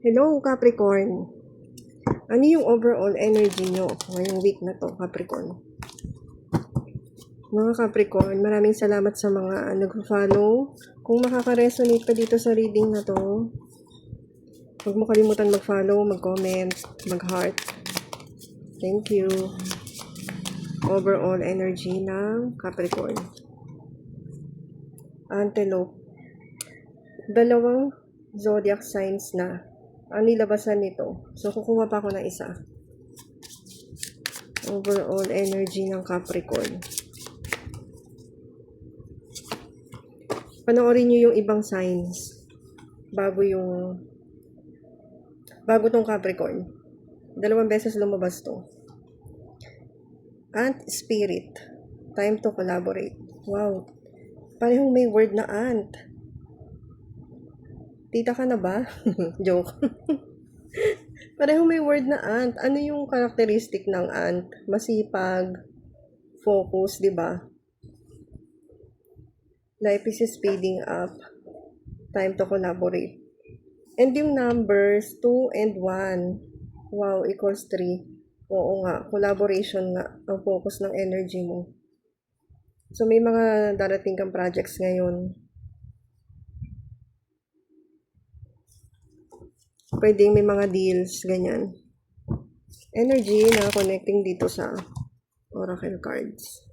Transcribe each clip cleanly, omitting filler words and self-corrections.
Hello, Capricorn. Ano yung overall energy nyo ngayong week na to, Capricorn? Mga Capricorn, maraming salamat sa mga nag-follow. Kung makaka-resonate ka dito sa reading na to, huwag mo kalimutan mag-follow, mag-comment, mag-heart. Thank you. Overall energy ng Capricorn. Antelope. Dalawang zodiac signs na ang nilabasan nito. So, kukuha pa ako ng isa. Overall energy ng Capricorn. Panoorin nyo yung ibang signs bago tong Capricorn. 2 beses lumabas to. Ant spirit. Time to collaborate. Wow. Parehong may word na ant. Tita ka na ba? Joke. Parehong may word na ant. Ano yung characteristic ng ant? Masipag, focus, di ba? Life is speeding up. Time to collaborate. And yung numbers, 2 and 1. Wow, equals 3. Oo nga, collaboration nga ang focus ng energy mo. So, may mga darating kang projects ngayon. Pwedeng may mga deals, ganyan. Energy na connecting dito sa Oracle cards.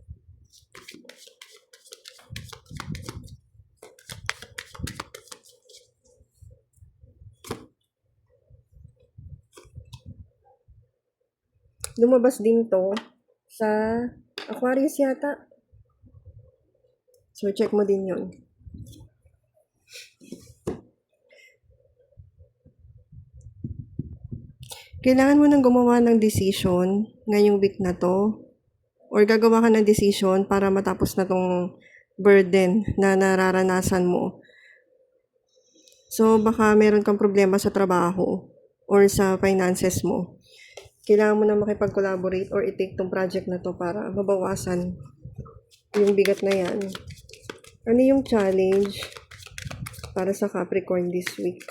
Lumabas din to sa Aquarius yata. So, check mo din yun. Kailangan mo nang gumawa ng decision ngayong week na to. Or gagawa ka ng decision para matapos na tong burden na nararanasan mo. So, baka meron kang problema sa trabaho or sa finances mo. Kailangan mo na makipag-collaborate or i-take tong project na to para mabawasan yung bigat na yan. Ano yung challenge para sa Capricorn this week?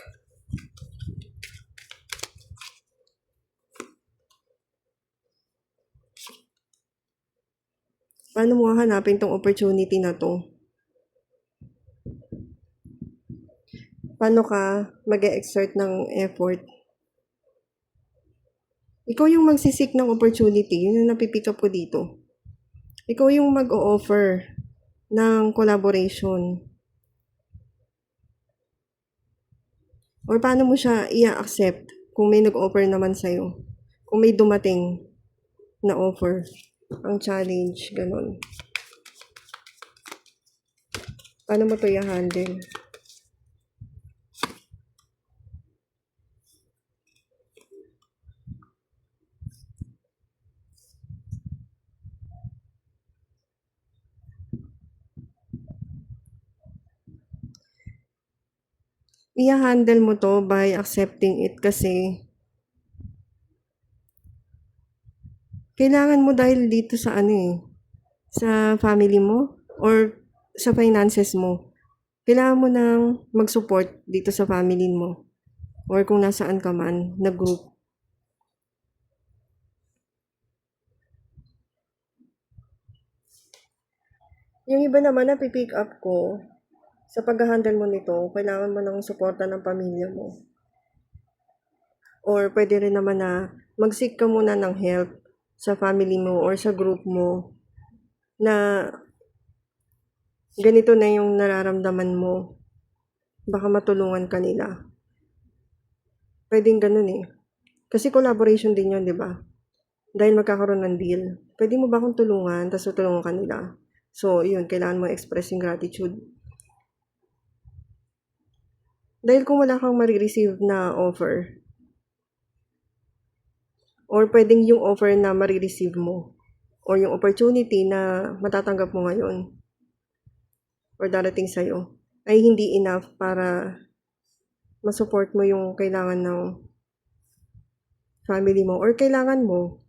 Paano mo hanapin tong opportunity na to? Paano ka mag-exert ng effort? Ikaw yung magsisik ng opportunity. Yun yung napipick up ko dito. Ikaw yung mag-o-offer ng collaboration. Or paano mo siya i-accept kung may nag-offer naman sa'yo? Kung may dumating na offer. Ang challenge, ganun. Paano mo to i-handle? I-handle mo to by accepting it kasi kailangan mo dahil dito sa sa family mo or sa finances mo. Kailangan mo nang mag-support dito sa family mo or kung nasaan ka man na group. Yung iba naman na pipick up ko, sa pag-handle mo nito, kailangan mo ng suporta ng pamilya mo. Or pwede rin naman na mag-seek ka muna ng help sa family mo or sa group mo na ganito na yung nararamdaman mo. Baka matulungan ka nila. Pwedeng ganun eh. Kasi collaboration din yun, di ba? Dahil magkakaroon ng deal. Pwede mo ba akong tulungan, tapos tutulungan ka nila? So, yun, kailangan mo express yung gratitude. Dahil kung wala kang marireceive na offer, or pwedeng yung offer na marireceive mo, or yung opportunity na matatanggap mo ngayon, or darating sa'yo, ay hindi enough para masupport mo yung kailangan ng family mo, or kailangan mo,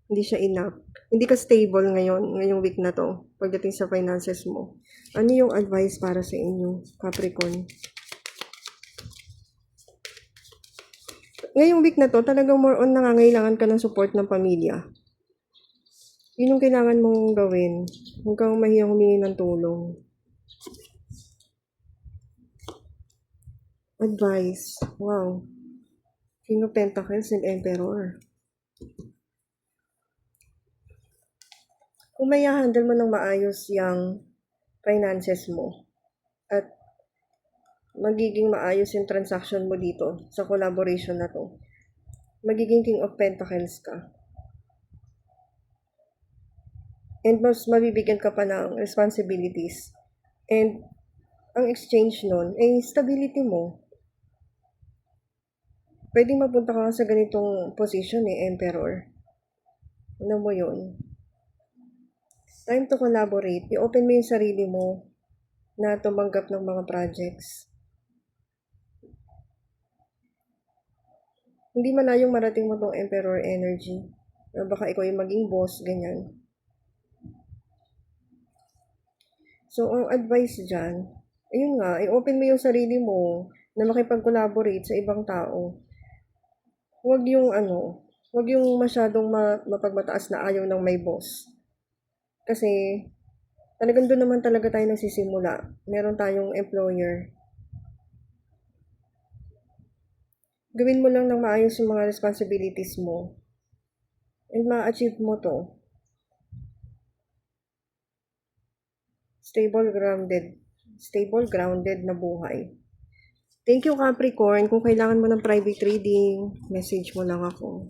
hindi siya enough. Hindi ka stable ngayong week na to, pagdating sa finances mo. Ano yung advice para sa inyo, Capricorn? ngayong week na to, talagang more on nangangailangan ka ng support ng pamilya. Yun yung kailangan mong gawin. Huwag kang mahiyang humingi ng tulong. Advice. Wow. King of Pentacles and Emperor. Kung may handle mo ng maayos yung finances mo at magiging maayos yung transaction mo dito sa collaboration na to, magiging King of Pentacles ka. And mas mabibigyan ka pa ng responsibilities. And ang exchange nun ay stability mo. Pwedeng mapunta ka sa ganitong position Emperor. Ano mo yun? Time to collaborate. I-open mo yung sarili mo na tumanggap ng mga projects. Hindi malayong marating mo tong Emperor energy. O baka ikaw yung maging boss, ganyan. So, ang advice dyan, ayun nga, i-open mo yung sarili mo na makipag-collaborate sa ibang tao. Huwag yung masyadong mapagmataas na ayaw ng may boss. Kasi, talagang doon naman talaga tayo nagsisimula. Meron tayong employer. Gawin mo lang ng maayos yung mga responsibilities mo. And ma-achieve mo to. Stable, grounded na buhay. Thank you, Capricorn. Kung kailangan mo ng private reading, message mo lang ako.